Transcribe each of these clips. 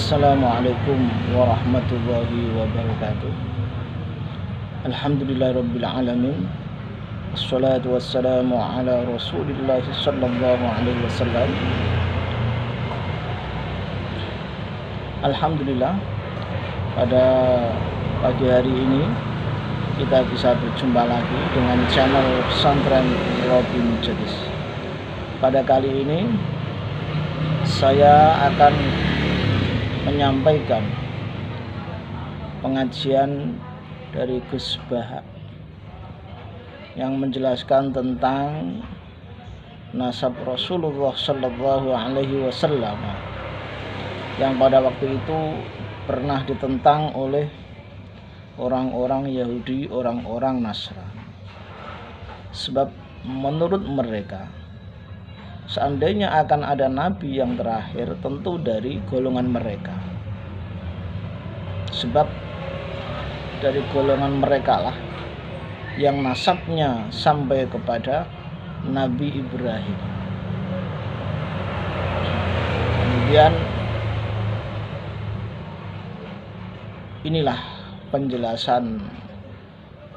Assalamualaikum warahmatullahi wabarakatuh. Alhamdulillahirabbil alamin. Wassalatu wassalamu ala Rasulillah sallallahu alaihi wasallam. Alhamdulillah, pada pagi hari ini kita bisa berjumpa lagi dengan channel Pesantren Robi Mujadis. Pada kali ini saya akan menyampaikan pengajian dari Gus Baha yang menjelaskan tentang nasab Rasulullah Sallallahu Alaihi Wasallam yang pada waktu itu pernah ditentang oleh orang-orang Yahudi, orang-orang Nasrani. Sebab menurut mereka, seandainya akan ada nabi yang terakhir, tentu dari golongan mereka. Sebab dari golongan mereka lah yang nasabnya sampai kepada Nabi Ibrahim. Kemudian inilah penjelasan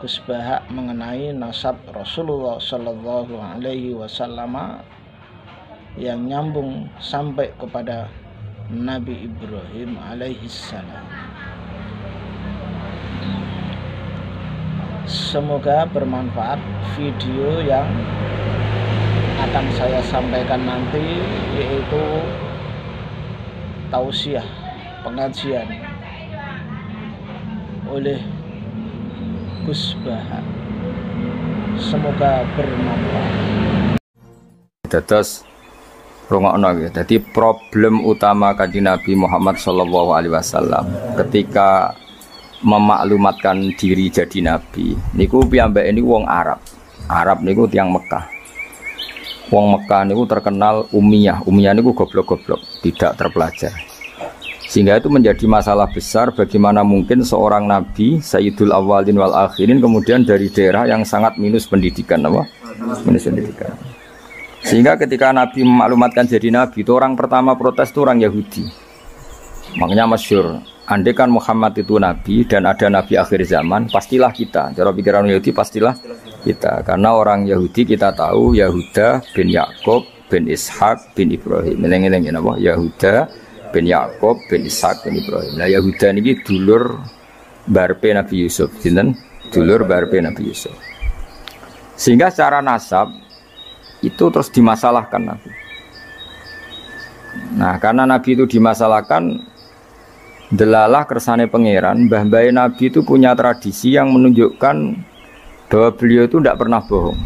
Gus Baha mengenai nasab Rasulullah Sallallahu Alaihi Wasallam yang nyambung sampai kepada Nabi Ibrahim alaihissalam. Semoga bermanfaat video yang akan saya sampaikan nanti, yaitu tausiah pengajian oleh Gus Baha. Semoga bermanfaat. Terus rungokno gitu. Jadi problem utama Kanjeng Nabi Muhammad sallallahu alaihi wasallam ketika memaklumatkan diri jadi nabi niku piyambake niku wong Arab. Arab niku tiyang Mekah. Wong Mekah niku terkenal umiyah. Umiyah niku goblok-goblok, tidak terpelajar. Sehingga itu menjadi masalah besar, bagaimana mungkin seorang nabi Sayyidul Awwalin wal Akhirin kemudian dari daerah yang sangat minus pendidikan, apa? Minus pendidikan. Sehingga ketika Nabi memaklumatkan jadi Nabi, itu orang pertama protes itu orang Yahudi. Makanya masyhur, andai kan Muhammad itu Nabi dan ada Nabi akhir zaman, pastilah kita. Cara pikiran Yahudi, pastilah kita. Karena orang Yahudi kita tahu, Yahuda bin Yakub bin Ishak bin Ibrahim. Eleng-eleng apa? Yahuda bin Yakub bin Ishak bin Ibrahim. Nah Yahuda ini dulur barpe Nabi Yusuf. Dulur barpe Nabi Yusuf. Sehingga secara nasab itu terus dimasalahkan Nabi. Nah karena Nabi itu dimasalahkan, delalah kersane pangeran, mbah-mbah Nabi itu punya tradisi yang menunjukkan bahwa beliau itu tidak pernah bohong.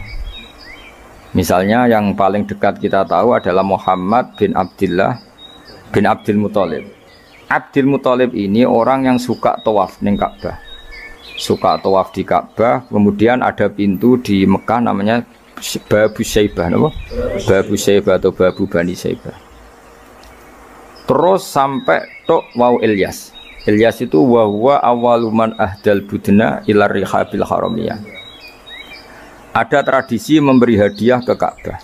Misalnya yang paling dekat kita tahu adalah Muhammad bin Abdullah bin Abdul Muthalib. Abdul Muthalib ini orang yang suka tawaf ning Ka'bah. Suka tawaf di Ka'bah, kemudian ada pintu di Mekah namanya Babu Syaibah, apa? Babu Syaibah atau Babu Bani Syaibah. Terus sampai tok wau Ilyas. Ilyas itu wa awaluman ahdal budna ila rihabil haramiyah. Ada tradisi memberi hadiah ke Ka'bah.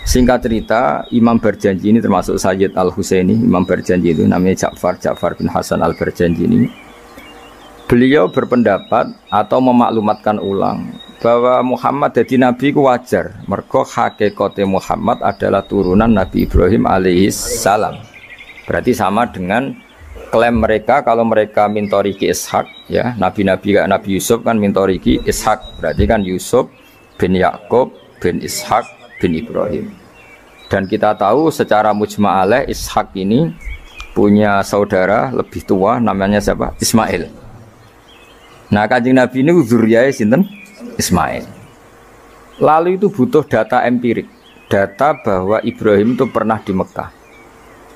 Singkat cerita, Imam Barjanji ini termasuk Sayyid Al-Husaini. Imam Barjanji itu namanya Ja'far bin Hasan Al-Barjanji ini. Beliau berpendapat atau memaklumatkan ulang bahwa Muhammad jadi nabi ku wajar, mergo hakikate Muhammad adalah turunan Nabi Ibrahim alaihissalam. Berarti sama dengan klaim mereka kalau mereka mintoriki Ishak, ya nabi-nabi kayak Nabi Yusuf kan mintoriki Ishak, berarti kan Yusuf bin Yakub bin Ishak bin Ibrahim. Dan kita tahu secara mujma'aleh Ishak ini punya saudara lebih tua namanya siapa? Ismail. Nah Kanjeng Nabi ini zuriyahnya sinten? Ismail. Lalu itu butuh data empirik, data bahwa Ibrahim itu pernah di Mekah.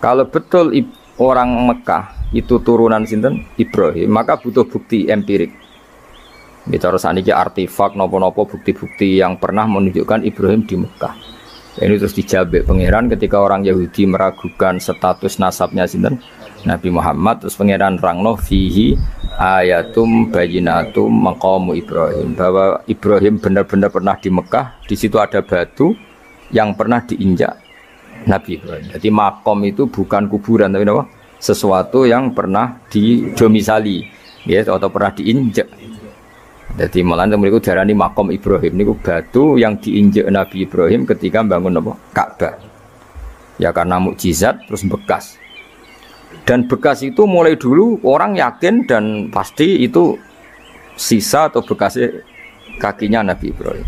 Kalau betul orang Mekah itu turunan sinten Ibrahim, maka butuh bukti empirik. Bicara saniki artefak nopo-nopo bukti-bukti yang pernah menunjukkan Ibrahim di Mekah. Ini terus dijabek pangeran ketika orang Yahudi meragukan status nasabnya sinten Nabi Muhammad, terus pangeran rangno fihi ayatum bayinatum maqamu Ibrahim, bahwa Ibrahim benar-benar pernah di Mekah. Di situ ada batu yang pernah diinjak Nabi Ibrahim. Jadi makom itu bukan kuburan tapi apa? Sesuatu yang pernah didomisali, ya, atau pernah diinjak. Jadi malah mereka darani makom Ibrahim. Ini batu yang diinjak Nabi Ibrahim ketika bangun apa? Ka'bah. Ya karena mukjizat terus bekas. Dan bekas itu mulai dulu orang yakin dan pasti itu sisa atau bekasnya kakinya Nabi Ibrahim.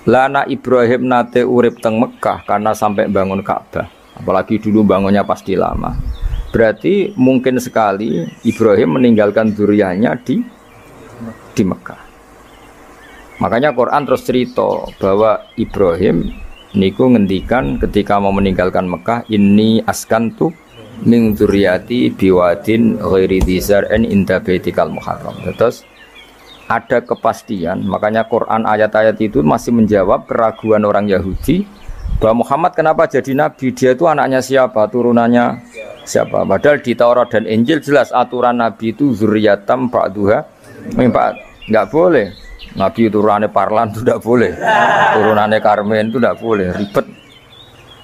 Lana Ibrahim nate urip teng Mekah karena sampai bangun Ka'bah. Apalagi dulu bangunnya pasti lama. Berarti mungkin sekali Ibrahim meninggalkan dzurriyyahnya di Mekah. Makanya Quran terus cerita bahwa Ibrahim niku ngendikan ketika mau meninggalkan Mekah, inni askantu min dzurriyyati biwadin ghairi dzar'in inda baitikal muharram. Terus ada kepastian, makanya Quran ayat-ayat itu masih menjawab keraguan orang Yahudi bahwa Muhammad kenapa jadi nabi, dia itu anaknya siapa, turunannya siapa. Padahal di Taurat dan Injil jelas aturan nabi itu zuriyatam ba'duha min ba'd. Enggak boleh nabi turunannya Parlan itu tidak boleh, turunannya Karmen itu tidak boleh, ribet.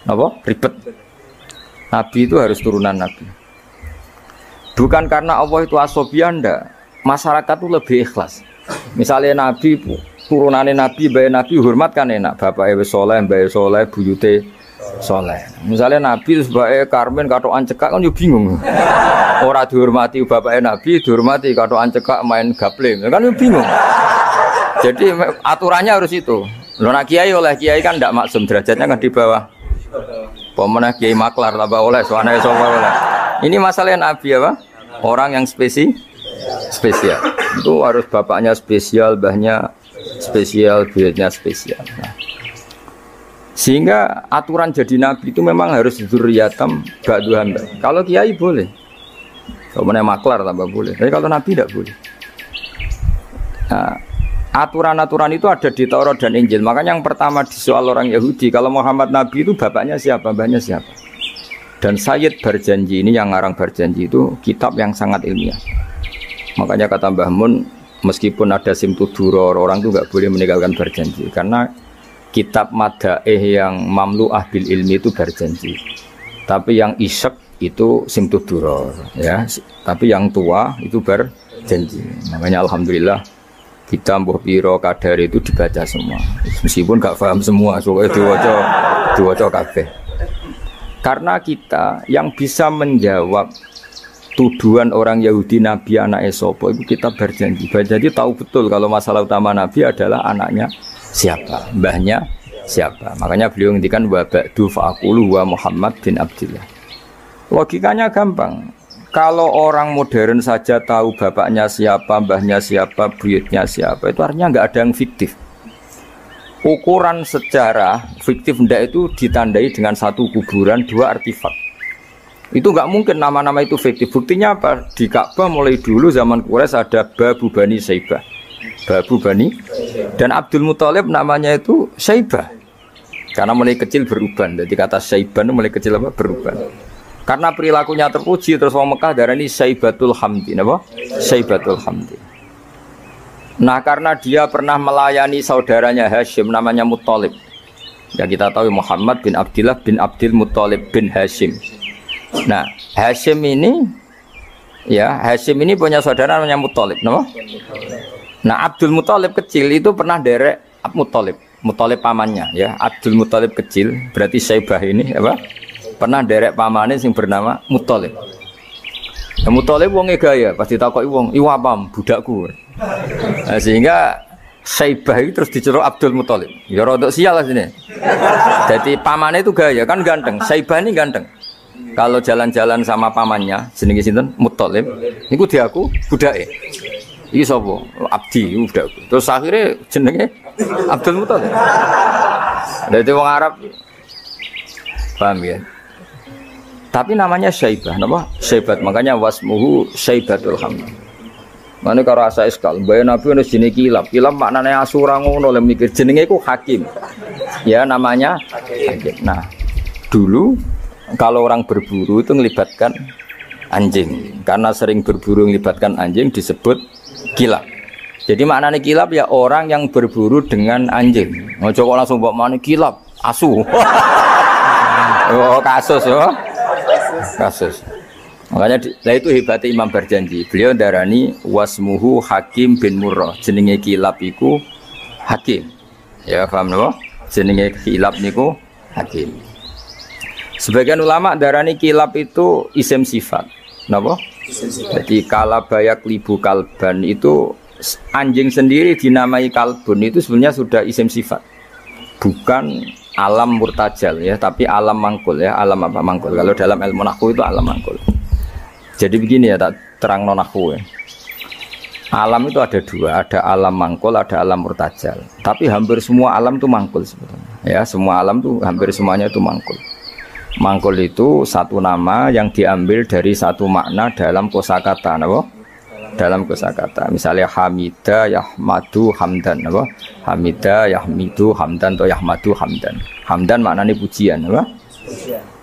Apa? Ribet. Nabi itu harus turunan nabi. Bukan karena Allah itu asobian, enggak. Masyarakat itu lebih ikhlas. Misalnya nabi turunannya nabi, bayi nabi hormat kan enak, bapak ewe soleh, bayi soleh, buyute soleh. Misalnya nabi sebagai Karmen katoan cekak kan yo bingung. Orang dihormati bapak nabi, dihormati katoan cekak main gaple, kan yo bingung. Jadi aturannya harus itu. Lo nak kiai oleh kiai kan tidak maksum, derajatnya kan di bawah. Pemenang kiai maklar tambah oleh, soalnya oleh. Ini masalah nabi apa? Orang yang spesial. Itu harus bapaknya spesial, mbahnya spesial, buyutnya spesial. Nah, sehingga aturan jadi nabi itu memang harus dzurriyatam ba'duhan. Kalau kiai boleh, kalau mana maklar tambah boleh. Tapi kalau nabi tidak boleh. Nah, aturan-aturan itu ada di Taurat dan Injil. Makanya yang pertama disoal orang Yahudi, kalau Muhammad nabi itu bapaknya siapa, mbahnya siapa. Dan Sayyid Barjanji ini yang ngarang Barjanji itu kitab yang sangat ilmiah. Makanya kata Mbah Mun, meskipun ada simtuduror, orang itu nggak boleh meninggalkan Barjanji karena kitab madaih yang mamlu'ah bil ilmi itu Barjanji. Tapi yang isyek itu simtuduror, ya. Tapi yang tua itu Barjanji. Makanya alhamdulillah kita mbuh piro kadar itu dibaca semua. Meskipun nggak paham semua, soalnya diwaca kabeh. Karena kita yang bisa menjawab tuduhan orang Yahudi Nabi anak Esopo itu kita berjanji. Jadi tahu betul kalau masalah utama Nabi adalah anaknya siapa, mbahnya siapa. Makanya beliau ngendikan wa ba'du fa'aqulu wa Muhammad bin Abdillah. Logikanya gampang. Kalau orang modern saja tahu bapaknya siapa, mbahnya siapa, buyutnya siapa, itu artinya nggak ada yang fiktif. Ukuran sejarah fiktif ndak itu ditandai dengan satu kuburan, dua artefak. Itu nggak mungkin nama-nama itu fiktif. Buktinya apa? Di Ka'bah mulai dulu zaman Quraisy ada Babu Bani Saibah, Babu Bani, dan Abdul Muthalib namanya itu Saibah karena mulai kecil beruban. Jadi kata Saibah itu mulai kecil apa? Beruban. Karena perilakunya terpuji terus orang Mekah darah ini Saibatul Hamdi, apa? Saibatul Hamdi. Nah karena dia pernah melayani saudaranya Hashim namanya Muthalib. Ya kita tahu Muhammad bin Abdillah bin Abdul Muthalib bin Hashim. Nah Hashim ini punya saudara namanya Muthalib, no? Nah Abdul Muthalib kecil itu pernah derek Muthalib pamannya, ya. Abdul Muthalib kecil berarti Saibah ini apa? Pernah derek pamannya yang bernama Muthalib. Ya, Muthalib wonge gaya, pasti takoki wong, "Iwa pam budakku." Nah, sehingga Saibah itu terus diceluk Abdul Muthalib. Ya rodok sial lah sini. Jadi pamannya itu gaya, kan ganteng. Saibah ini ganteng. Kalau jalan-jalan sama pamannya, jenenge sinten? Muthalib. Niku diaku budake. Iki sapa? Abdi budakku. Terus akhirnya jenenge Abdul Muthalib. Dadi wong Arab paham ya? Tapi namanya Saibah, nama Saibat, makanya wasmuhu Saibatul Hamd. Mana kalau asa iskal, bayar Nabi harus jenis kilap maknanya asura ngono, oleh mikir jenenge ku hakim, ya namanya hakim. Nah, dulu kalau orang berburu itu melibatkan anjing, karena sering berburu melibatkan anjing disebut kilap. Jadi maknanya kilap ya orang yang berburu dengan anjing. Mau coba langsung bawa mana kilap, asu. Oh, kasus oh. Kasus. Makanya lah itu hebatnya Imam Berjanji. Beliau darani wasmuhu Hakim bin Murrah. Jenenge kilap iku Hakim. Ya paham napa? Jenenge kilap niku Hakim. Sebagian ulama darani kilap itu isim sifat. Napa? Jadi kalabayak libu kalban itu anjing sendiri dinamai kalbun itu sebenarnya sudah isim sifat. Bukan alam murtajal ya, tapi alam mangkul ya. Alam apa mangkul? Kalau dalam ilmu nahwu itu alam mangkul. Jadi begini ya, tak terang nonahwu ya. Alam itu ada dua, ada alam mangkul, ada alam murtajal. Tapi hampir semua alam itu mangkul sebetulnya. Ya, semua alam itu hampir semuanya itu mangkul. Mangkul itu satu nama yang diambil dari satu makna dalam kosakata, napa? Dalam kosakata. Misalnya Hamida, Yahmadu, Hamdan, napa? Hamida, Yahmidu, Hamdan atau Yahmadu, Hamdan. Hamdan maknanya pujian, napa?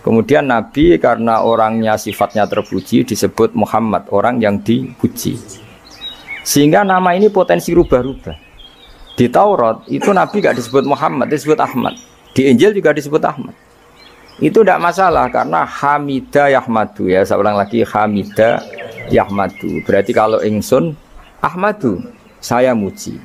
Kemudian Nabi karena orangnya sifatnya terpuji disebut Muhammad, orang yang dipuji. Sehingga nama ini potensi rubah-rubah. Di Taurat itu Nabi gak disebut Muhammad, disebut Ahmad. Di Injil juga disebut Ahmad. Itu tidak masalah karena Hamida Yahmadu ya. Saya ulang lagi Hamida Yahmadu. Berarti kalau ingsun Ahmadu, saya muji.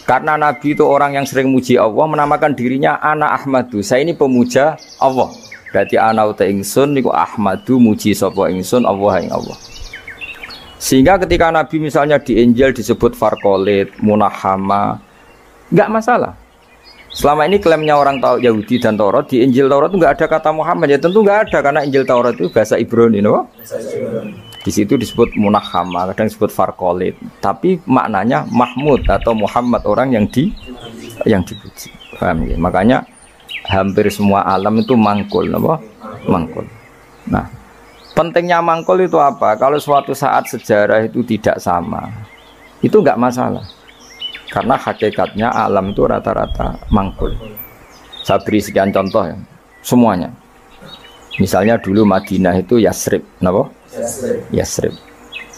Karena Nabi itu orang yang sering muji Allah, menamakan dirinya Ana Ahmadu. Saya ini pemuja Allah. Berarti ana uta ingsun niku Ahmadu muji sapa ingsun Allah ing Allah. Sehingga ketika Nabi misalnya di Injil disebut Farqolit, Munahama, enggak masalah. Selama ini klaimnya orang Yahudi dan Taurat, di Injil Taurat itu enggak ada kata Muhammad. Ya tentu enggak ada karena Injil Taurat itu bahasa Ibrani, no? Di situ disebut Munahama, kadang disebut Farqolit, tapi maknanya Mahmud atau Muhammad, orang yang dipuji. Paham ya? Makanya hampir semua alam itu mangkul, apa? Mangkul. Nah, pentingnya mangkul itu apa? Kalau suatu saat sejarah itu tidak sama, itu enggak masalah. Karena hakikatnya alam itu rata-rata mangkul. Saya beri sekian contoh ya, semuanya. Misalnya dulu Madinah itu Yasrib, apa? Yasrib.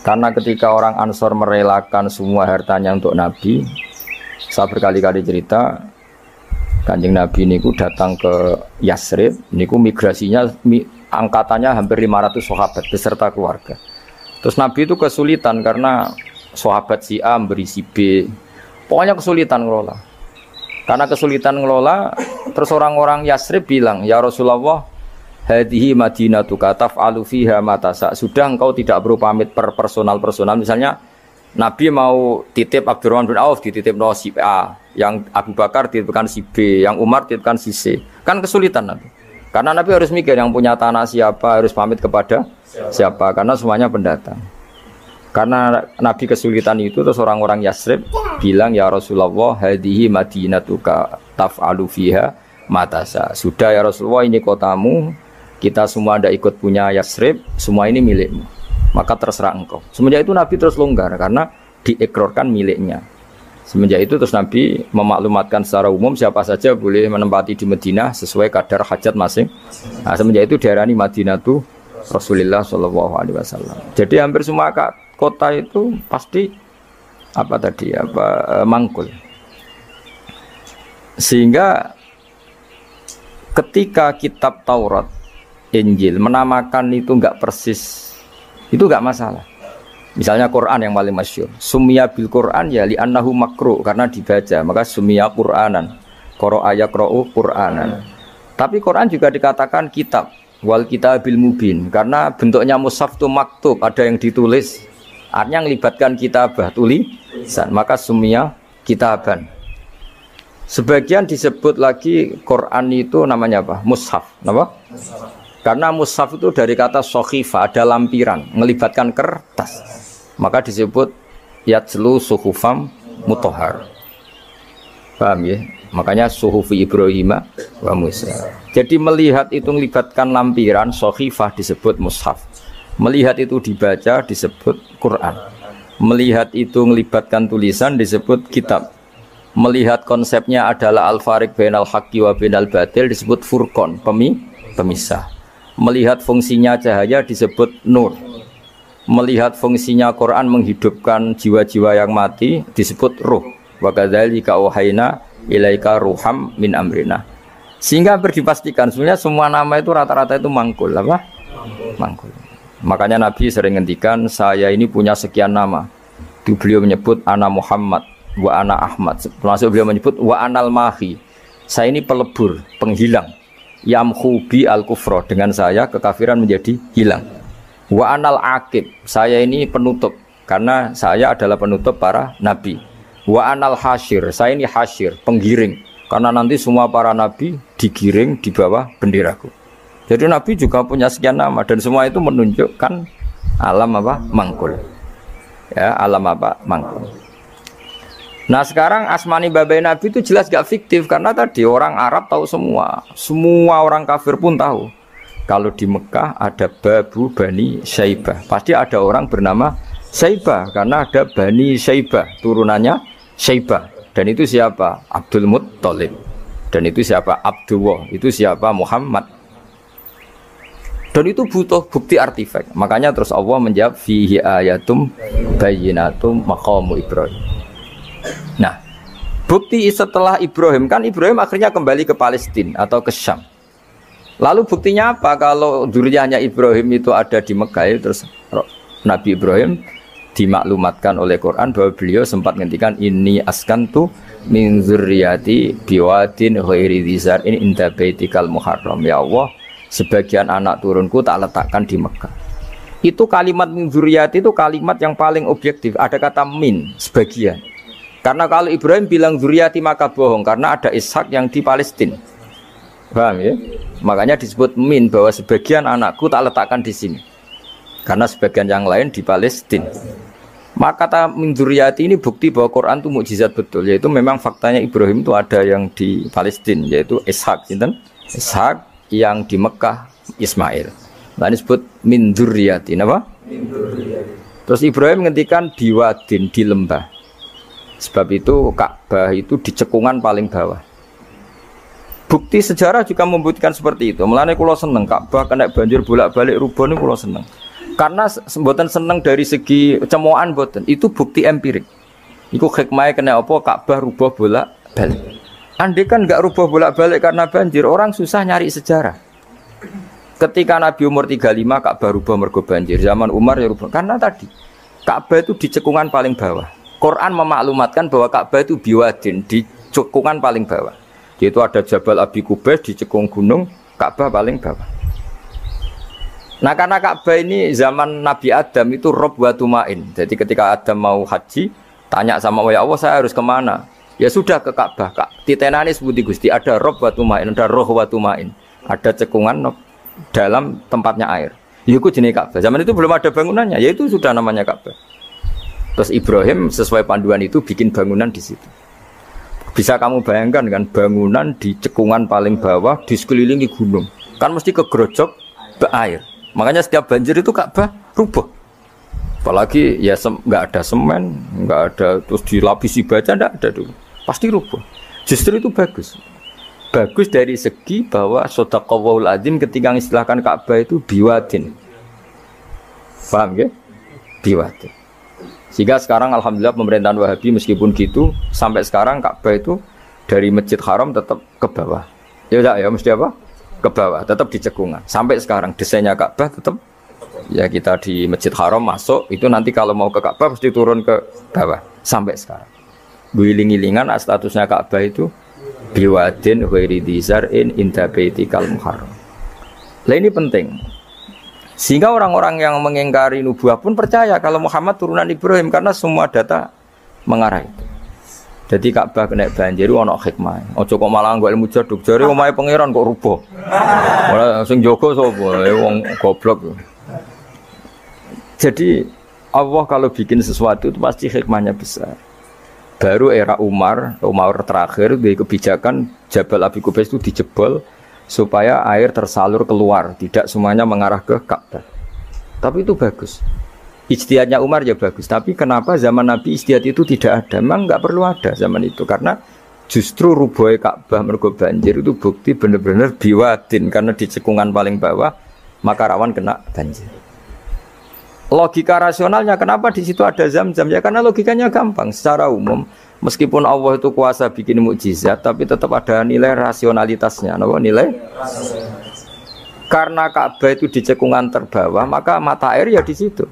Karena ketika orang Ansor merelakan semua hartanya untuk Nabi, saya berkali-kali cerita, Kanjeng Nabi niku datang ke Yasrib, niku migrasinya angkatannya hampir 500 sahabat beserta keluarga. Terus Nabi itu kesulitan karena sahabat si A memberi si B. Pokoknya kesulitan ngelola. Karena kesulitan ngelola, terus orang-orang Yasrib bilang, "Ya Rasulullah, hadhihi madinatuka taf'alu fiha ma tasa." Sudah engkau tidak perlu pamit per personal. Misalnya Nabi mau titip Abdurrahman bin Auf dititip no si A, yang Abu Bakar dititipkan si B, yang Umar dititipkan si C. Kan kesulitan Nabi. Karena Nabi harus mikir yang punya tanah siapa, harus pamit kepada siapa, karena semuanya pendatang. Karena Nabi kesulitan itu, terus orang-orang Yasrib bilang, "Ya Rasulullah, hadhihi madinatuka taf'alu fiha matasa." Sudah ya Rasulullah, ini kotamu, kita semua tidak ikut punya Yasrib, semua ini milikmu. Maka terserah engkau. Semenjak itu Nabi terus longgar karena diekrorkan miliknya. Semenjak itu terus Nabi memaklumatkan secara umum siapa saja boleh menempati di Madinah sesuai kadar hajat masing. Nah, semenjak itu diarani Madinatu Rasulullah Shallallahu Alaihi Wasallam. Jadi hampir semua kota itu pasti mangkul. Sehingga ketika kitab Taurat, Injil menamakan itu enggak persis, itu enggak masalah. Misalnya Quran yang paling masyhur, summiya bil Quran ya li annahu makru, karena dibaca, maka summiya Quranan, qara'a yaqra'u Quranan. Tapi Quran juga dikatakan kitab, wal kitabil mubin, karena bentuknya mushaf itu maktub, ada yang ditulis, artinya melibatkan kitabah, tulisan, maka summiya kitaban. Sebagian disebut lagi Quran itu namanya apa? Mushaf, apa? Karena mushaf itu dari kata sokhifah, ada lampiran, melibatkan kertas, maka disebut yatslu suhufam mutahhar. Paham ya? Makanya suhufi Ibrahim wa Musa. Jadi melihat itu melibatkan lampiran, sokhifah disebut mushaf. Melihat itu dibaca disebut Quran. Melihat itu melibatkan tulisan disebut kitab. Melihat konsepnya adalah al-fariq bainal haqqi wa bainal batil disebut furqan, pemisah. Melihat fungsinya cahaya disebut nur. Melihat fungsinya Quran menghidupkan jiwa-jiwa yang mati disebut ruh. Wa kadzalika auhayna ilaika ruham min amrina. Sehingga dipastikan sebenarnya semua nama itu rata-rata itu mangkul apa? Mangkul. Makanya Nabi sering ngendikan saya ini punya sekian nama. Itu beliau menyebut ana Muhammad wa ana Ahmad. Termasuk beliau menyebut wa anal mahi. Saya ini pelebur, penghilang. Yamhu bi al kufra, dengan saya kekafiran menjadi hilang. Wa anal aqib, saya ini penutup karena saya adalah penutup para nabi. Wa anal hasyir, saya ini hasyir, penggiring. Karena nanti semua para nabi digiring di bawah benderaku. Jadi nabi juga punya sekian nama dan semua itu menunjukkan alam apa? Mangkul. Ya, alam apa? Mangkul. Nah sekarang asmani babai nabi itu jelas gak fiktif karena tadi orang Arab tahu semua. Semua orang kafir pun tahu. Kalau di Mekah ada Babu Bani Syaibah, pasti ada orang bernama Syaibah karena ada Bani Syaibah, turunannya Syaibah. Dan itu siapa? Abdul Muttalib. Dan itu siapa? Abdullah. Itu siapa? Muhammad. Dan itu butuh bukti artefak. Makanya terus Allah menjawab fihi ayatum bayyinatum maqamu Ibrahim. Nah, bukti setelah Ibrahim kan Ibrahim akhirnya kembali ke Palestina atau ke Syam. Lalu buktinya apa kalau dzurriyyahnya Ibrahim itu ada di Mekah? Terus Nabi Ibrahim dimaklumatkan oleh Quran bahwa beliau sempat ngendikan ini askantu min dzurriyyati biwadin ghairi dzar in inda baitikal muharram. Ya Allah, sebagian anak turunku tak letakkan di Mekah. Itu kalimat min dzurriyyati itu kalimat yang paling objektif. Ada kata min, sebagian. Karena kalau Ibrahim bilang dzurriyyati maka bohong karena ada Ishak yang di Palestina. Paham ya? Makanya disebut min bahwa sebagian anakku tak letakkan di sini. Karena sebagian yang lain di Palestina. Maka kata min dzurriyyati ini bukti bahwa Quran itu mukjizat betul, yaitu memang faktanya Ibrahim itu ada yang di Palestina, yaitu Ishak, Ishak yang di Mekah Ismail. Nah disebut min dzurriyyati, apa? Terus Ibrahim ngendikan biwadin, di lembah. Sebab itu Ka'bah itu di cekungan paling bawah. Bukti sejarah juga membuktikan seperti itu. Mulane kula seneng Ka'bah kena banjir bolak-balik rubuh niku kula seneng. Karena mboten seneng dari segi cemoan mboten. Itu bukti empirik. Iku hikmahe kena apa Ka'bah rubuh bolak-balik. Andai kan enggak rubuh bolak-balik karena banjir, orang susah nyari sejarah. Ketika Nabi umur 35 Ka'bah rubuh mergo banjir. Zaman Umar ya rubuh. Karena tadi Ka'bah itu di cekungan paling bawah. Quran memaklumatkan bahwa Ka'bah itu biwadin, di cekungan paling bawah. Yaitu ada Jabal Abi Qubais di cekung gunung, Ka'bah paling bawah. Nah karena Ka'bah ini zaman Nabi Adam itu rob wa tumain. Jadi ketika Adam mau haji, tanya sama ya Allah saya harus kemana? Ya sudah ke Ka'bah. Titenane sebuti Gusti, ada rob wa tumain, ada roh wa tumain. Ada cekungan dalam tempatnya air. Itu jenis Ka'bah. Zaman itu belum ada bangunannya, yaitu sudah namanya Ka'bah. Terus Ibrahim sesuai panduan itu bikin bangunan di situ. Bisa kamu bayangkan kan bangunan di cekungan paling bawah di sekelilingi gunung. Kan mesti kegerojok air. Makanya setiap banjir itu Ka'bah rubuh. Apalagi ya nggak ada semen, nggak ada terus dilapisi baja, nggak ada dulu. Pasti rubuh. Justru itu bagus. Bagus dari segi bahwa shadaqallahul azim ketika mengistilahkan Ka'bah itu biwadin. Paham ya? Biwadin. Sehingga sekarang alhamdulillah pemerintahan Wahabi meskipun gitu sampai sekarang Ka'bah itu dari Masjid Haram tetap ke bawah. Ya enggak ya mesti apa? Ke bawah, tetap di cekungan. Sampai sekarang desainnya Ka'bah tetap ya kita di Masjid Haram masuk itu nanti kalau mau ke Ka'bah mesti turun ke bawah sampai sekarang. Guling-gilingan statusnya Ka'bah itu biwadin ghairi dzar'in inda baitikal muharram. Lah ini penting. Sehingga orang-orang yang mengingkari nubuah pun percaya kalau Muhammad turunan Ibrahim karena semua data mengarah itu. Jadi Ka'bah kena banjir ono hikmah. Ojo kok malah nggo ilmu jaduk jare omahe pangeran kok rubuh. Ora sing jaga sapa? Wong goblok. Jadi Allah kalau bikin sesuatu itu pasti hikmahnya besar. Baru era Umar terakhir di kebijakan Jabal Abi Qubais itu dijebol supaya air tersalur keluar, tidak semuanya mengarah ke Ka'bah. Tapi itu bagus. Ijtihadnya Umar ya bagus. Tapi kenapa zaman Nabi ijtihad itu tidak ada? Memang nggak perlu ada zaman itu. Karena justru rubuhnya Ka'bah mergo banjir itu bukti benar-benar biwadin. Karena di cekungan paling bawah, maka rawan kena banjir. logika rasionalnya kenapa di situ ada Zam-Zam? Ya karena logikanya gampang. Secara umum, meskipun Allah itu kuasa bikin mukjizat, tapi tetap ada nilai rasionalitasnya. Apa nilai? Karena Ka'bah itu di cekungan terbawah, maka mata air ya di situ.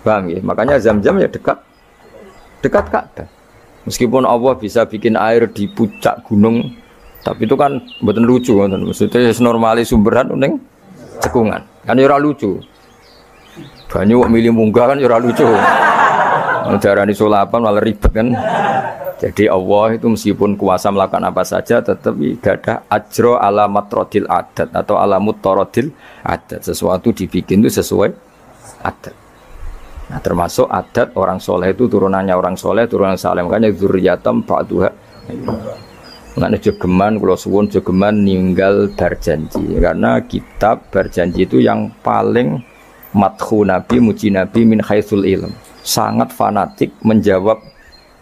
Paham ya? Makanya Zam-Zam ya dekat Ka'bah. Meskipun Allah bisa bikin air di puncak gunung, tapi itu kan mboten lucu, maksudnya normalis sumberan ning cekungan. Kan ya ora lucu. Banyu kok milih munggah kan ya ora lucu. Darani sulapan malah ribet kan. Jadi Allah itu meskipun kuasa melakukan apa saja tetapi gadah ajro ala matrodil adat atau ala mutarodil adat. Sesuatu dibikin itu sesuai adat. Nah, termasuk adat orang soleh itu turunannya orang soleh, turunan saleh, makanya dzurriyatam ba'duha. Mengenai jogeman, kalau suwun jogeman ninggal berjanji. Karena kitab berjanji itu yang paling madhu Nabi, muji Nabi min haitsul ilm. Sangat fanatik menjawab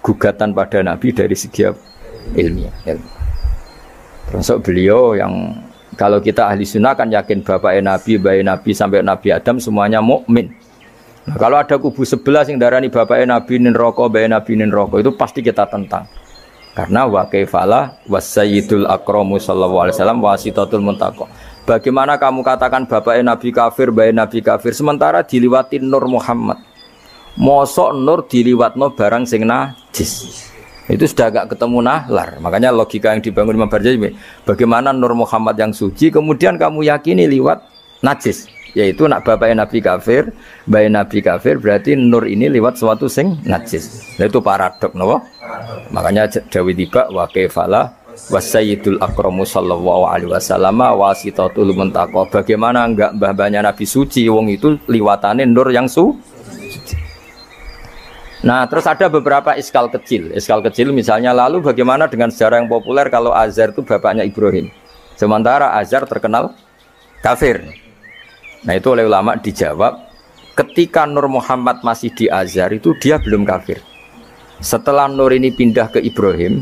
gugatan pada Nabi dari segi ilmiah. Termasuk beliau yang kalau kita ahli sunnah kan yakin bapaknya Nabi, bayi Nabi sampai Nabi Adam semuanya mukmin. Nah, kalau ada kubu sebelah yang darani bapaknya Nabi nin roko, bayi Nabi nin roko itu pasti kita tentang. Karena wa kaifalah wasayyidul akramu sallallahu alaihi wasallam wasitatul muntaqo. Bagaimana kamu katakan bapaknya Nabi kafir, bayi Nabi kafir sementara diliwatin Nur Muhammad. Mosok Nur diliwatno barang sing najis. Itu sudah agak ketemu nahlar. Makanya logika yang dibangun Imam Barjani, bagaimana Nur Muhammad yang suci kemudian kamu yakini liwat najis. Yaitu nak bapaknya Nabi kafir, bayi Nabi kafir, berarti Nur ini liwat suatu sing najis. Nah, itu paradok, no? Makanya Dawi tiba wa kaifalah wasayyidul akramu sallallahu alaihi wasallam wasitatul muntaqo. Bagaimana enggak mbah-mbahnya Nabi suci wong itu liwatane Nur yang suci. Nah, terus ada beberapa iskal kecil. Iskal kecil misalnya lalu bagaimana dengan sejarah yang populer kalau Azar itu bapaknya Ibrahim. Sementara Azar terkenal kafir. Nah, itu oleh ulama dijawab ketika Nur Muhammad masih di Azhar itu dia belum kafir. Setelah Nur ini pindah ke Ibrahim,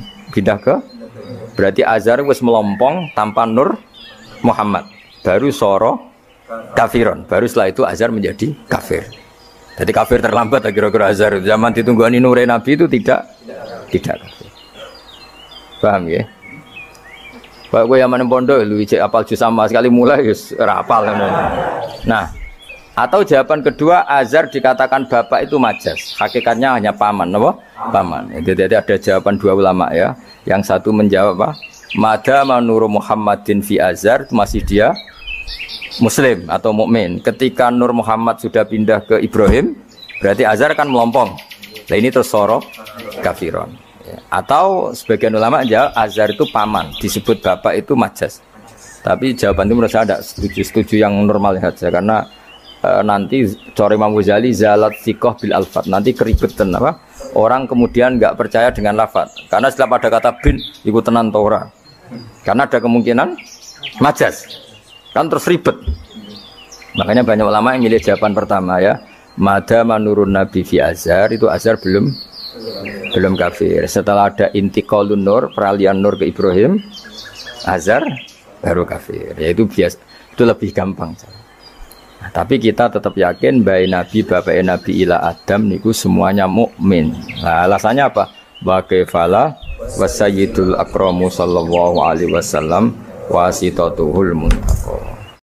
berarti Azhar wis melompong tanpa Nur Muhammad. Baru soro kafiron. Baru setelah itu Azhar menjadi kafir. Jadi kafir terlambat kira-kira Azhar. Zaman ditungguani Nur Nabi itu tidak kafir. Paham ya? Pak gue yang mana pondok lu cek apal juz sama sekali mulai wis ora apal. Nah, atau jawaban kedua Azhar dikatakan bapak itu majas, hakikatnya hanya paman, apa? Paman. Jadi ada jawaban dua ulama ya. Yang satu menjawab apa? Madama Nur Muhammadin fi Azhar masih dia muslim atau mukmin. Ketika Nur Muhammad sudah pindah ke Ibrahim, berarti Azhar kan melompong. Nah ini terus soro kafiron. Atau sebagian ulama jawab Azhar itu paman, disebut bapak itu majas. Tapi jawaban itu menurut saya tidak setuju yang normal saja karena nanti cara Imam Ghazali zalat thiqah bil alfat, nanti keribetan apa? Orang kemudian nggak percaya dengan lafaz. Karena setelah pada kata bin ikut tenan Torah. Karena ada kemungkinan majas. Kan terus ribet. Makanya banyak ulama yang milih jawaban pertama ya. Madama nurun Nabi fi Azhar, itu Azhar belum kafir. Setelah ada intiqalun nur, peralihan Nur ke Ibrahim, Azhar baru kafir. Yaitu biasa, itu lebih gampang. Nah, tapi kita tetap yakin bayi Nabi, bapak Nabi ila Adam niku semuanya mukmin. Nah, alasannya apa? Wa kaifalah wasayyidul akramu sallallahu alaihi wasallam wasitatuhul muntaqo.